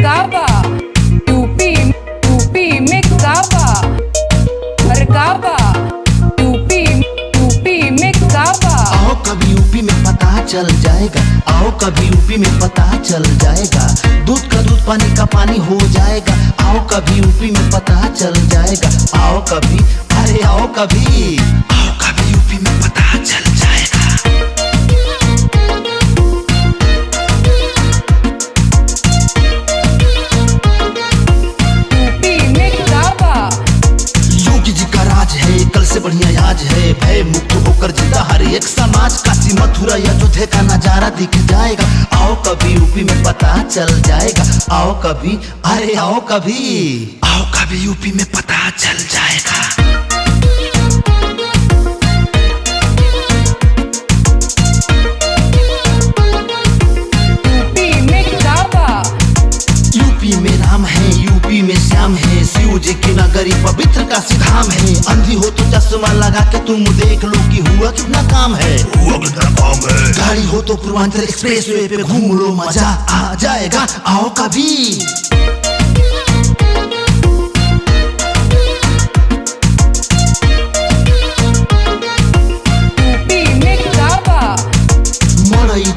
काबा, UP में काबा, हर काबा, UP में काबा। आओ कभी यूपी में पता चल जाएगा, आओ कभी यूपी में पता चल जाएगा। दूध का दूध पानी का पानी हो जाएगा। आओ कभी यूपी में पता चल जाएगा। आओ कभी, अरे आओ कभी यूपी में पता चल जाएगा। कल से बढ़िया आज है, भय मुक्त होकर जिंदा हर एक समाज। काशी मथुरा अयोध्या का नजारा दिख जाएगा। आओ कभी यूपी में पता चल जाएगा। आओ कभी, अरे आओ कभी यूपी में पता चल जाएगा। यूपी में राम है, यूपी में श्याम है, शिव जी की नगरी पवित्र काशी धाम है। अंधी हो तो चश्मा लगा के तुम देख लो कि हुआ कितना काम है। गाड़ी हो तो पूर्वांचल एक्सप्रेस वे पे घूम लो, मजा आ जाएगा। आओ कभी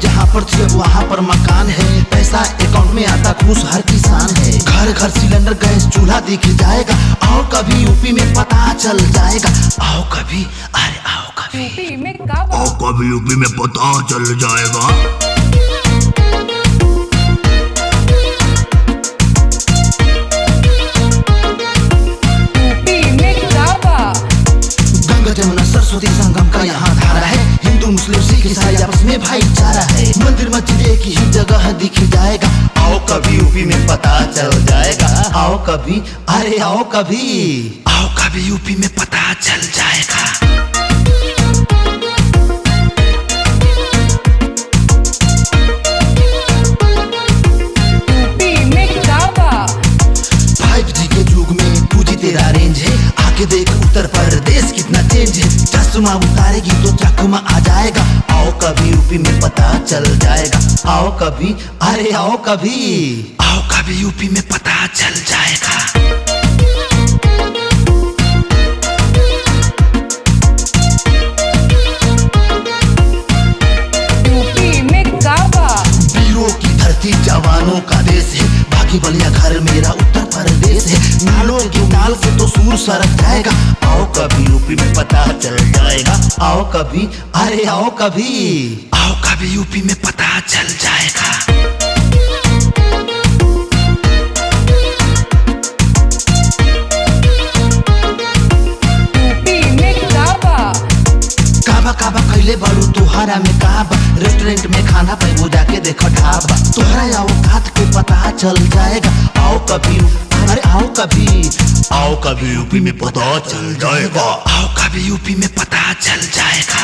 जहाँ पर थे वहाँ पर मकान है। पैसा अकाउंट में आता, खुश हर किसान है। घर घर सिलेंडर गैस चूल्हा दिख जाएगा। आओ कभी यूपी में पता चल जाएगा। आओ कभी, अरे आओ कभी यूपी में काबा, आओ कभी यूपी में पता चल जाएगा। जमुना सरस्वती संगम का यहाँ धारा है। हिंदू मुस्लिम सिख ईसाई आपस में भाईचारा है। मंदिर मस्जिद एक ही जगह दिख जाएगा। आओ कभी यूपी में पता चल जाएगा। आओ कभी, अरे आओ कभी यूपी में पता चल जाएगा। तेरा रेंज है, आके देख उत्तर प्रदेश कितना चेंज है। चश्मा उतारेगी तो चकमा आ जाएगा। आओ कभी यूपी में पता चल जाएगा। आओ कभी, अरे आओ कभी यूपी में पता चल जाएगा। जवानों का देश है, बाकी बलिया घर मेरा उत्तर प्रदेश है। नालों की डाल से तो सूर सरक जाएगा। आओ कभी यूपी में पता चल जाएगा। आओ कभी, अरे आओ कभी यूपी में पता चल जाएगा। काबा कैले बारू तुहरा में काबा, रेस्टोरेंट में खाना पे वो जाके देखो ढाबा। तुहरा औकात के पता चल जाएगा। आओ कभी, अरे आओ कभी यूपी में पता चल जाएगा। आओ कभी यूपी में पता चल जाएगा।